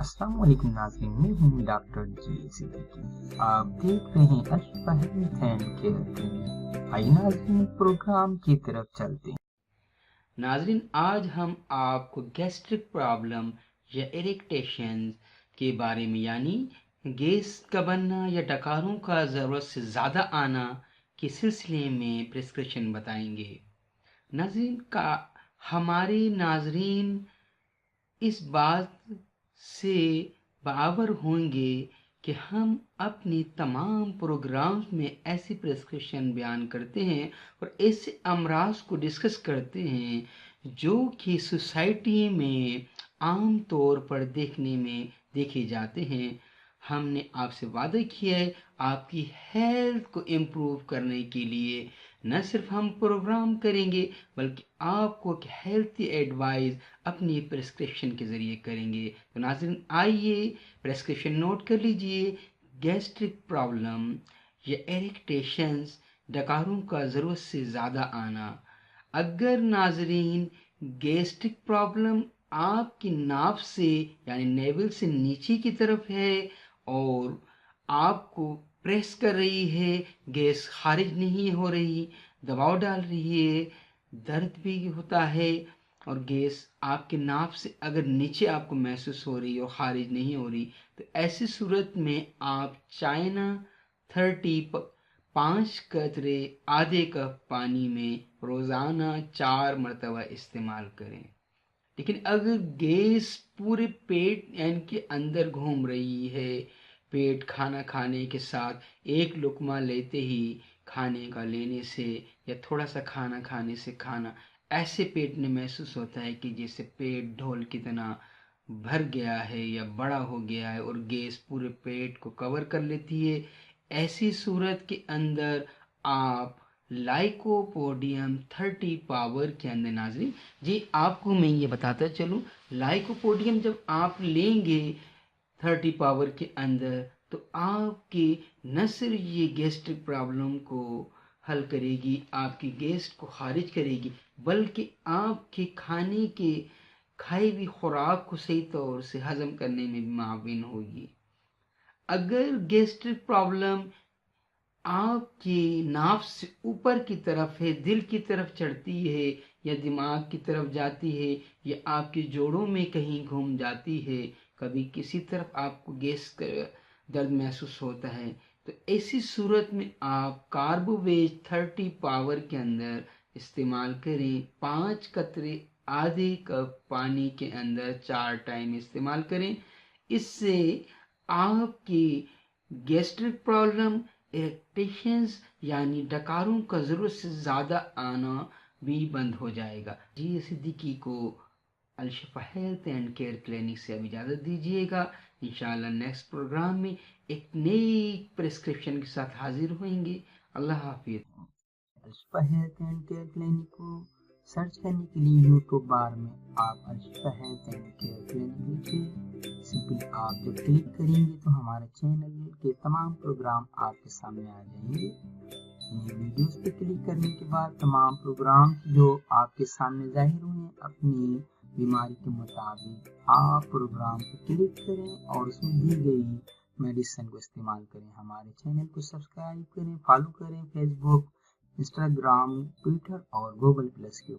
السلام علیکم ناظرین، میں ہوں ڈاکٹر جی صدیقی۔ آپ دیکھ رہے ہیں Alshifa health and care clinic. آئیے ناظرین، پروگرام کی طرف چلتے ہیں۔ ناظرین، آج ہم آپ کو گیسٹرک پرابلم یا اریکٹیشن کے بارے میں، یعنی گیس کا بننا یا ڈکاروں کا ضرورت سے زیادہ آنا کے سلسلے میں پرسکرپشن بتائیں گے۔ ناظرین، ہمارے ناظرین اس بات سے باخبر ہوں گے کہ ہم اپنے تمام پروگرامز میں ایسی پرسکرپشن بیان کرتے ہیں اور ایسے امراض کو ڈسکس کرتے ہیں جو کہ سوسائٹی میں عام طور پر دیکھے جاتے ہیں۔ ہم نے آپ سے وعدہ کیا ہے آپ کی ہیلتھ کو امپروو کرنے کے لیے نہ صرف ہم پروگرام کریں گے بلکہ آپ کو ہیلتھی ایڈوائز اپنی پرسکرپشن کے ذریعے کریں گے۔ تو ناظرین، آئیے پرسکرپشن نوٹ کر لیجئے۔ گیسٹرک پرابلم یا اریکٹیشنز، ڈکاروں کا ضرورت سے زیادہ آنا۔ اگر ناظرین گیسٹرک پرابلم آپ کی ناف سے یعنی نیول سے نیچے کی طرف ہے اور آپ کو پریس کر رہی ہے، گیس خارج نہیں ہو رہی، دباؤ ڈال رہی ہے، درد بھی ہوتا ہے اور گیس آپ کے ناف سے اگر نیچے آپ کو محسوس ہو رہی اور خارج نہیں ہو رہی، تو ایسی صورت میں آپ چائنا 5 قطرے آدھے کپ پانی میں روزانہ 4 مرتبہ استعمال کریں۔ لیکن اگر گیس پورے پیٹ یعنی کہ اندر گھوم رہی ہے، پیٹ کھانا کھانے کے ساتھ ایک لقمہ لیتے ہی کھانے کا لینے سے یا تھوڑا سا کھانا کھانے سے کھانا، ایسے پیٹ میں محسوس ہوتا ہے کہ جیسے پیٹ ڈھول کی طرح بھر گیا ہے یا بڑا ہو گیا ہے اور گیس پورے پیٹ کو کور کر لیتی ہے، ایسی صورت کے اندر آپ لائکوپوڈیم 30 پاور کے اندر ناظرین جی آپ کو میں یہ بتاتا چلوں، لائکوپوڈیم جب آپ لیں گے 30 پاور کے اندر تو آپ کے نہ صرف یہ گیسٹرک پرابلم کو حل کرے گی، آپ کی گیس کو خارج کرے گی، بلکہ آپ کے کھائی ہوئی خوراک کو صحیح طور سے ہضم کرنے میں بھی معاون ہوگی۔ اگر گیسٹرک پرابلم آپ کی ناف سے اوپر کی طرف ہے، دل کی طرف چڑھتی ہے یا دماغ کی طرف جاتی ہے یا آپ کے جوڑوں میں کہیں گھوم جاتی ہے، کبھی کسی طرف آپ کو گیس کا درد محسوس ہوتا ہے، تو ایسی صورت میں آپ کاربوویج 30 پاور کے اندر استعمال کریں۔ 5 قطرے آدھے کپ پانی کے اندر 4 ٹائم استعمال کریں۔ اس سے آپ کی گیسٹرک پرابلم، اریکٹیشنز یعنی ڈکاروں کا ضرورت سے زیادہ آنا بھی بند ہو جائے گا۔ جی صدیقی کو Alshifa health and care clinic سے اب اجازت دیجیے گا۔ انشاءاللہ نیکسٹ پروگرام میں ایک نئی پرسکرپشن کے ساتھ حاضر ہوئیں گے۔ اللہ حافظ۔ Alshifa health and care clinic کو سرچ کرنے کے لیے یوٹیوب بار میں آپ Alshifa health and care clinic لکھیے۔ سمپل آپ جب کلک کریں گے تو ہمارے چینل کے تمام پروگرام آپ کے سامنے آ جائیں گے۔ انہیں ویڈیوز پہ کلک کرنے کے بعد تمام پروگرام جو آپ کے سامنے ظاہر ہوئے، اپنی بیماری کے مطابق آپ پروگرام پہ کلک کریں اور اس میں دی گئی میڈیسن کو استعمال کریں۔ ہمارے چینل کو سبسکرائب کریں، فالو کریں، فیس بک، انسٹاگرام، ٹویٹر اور گوگل پلس کے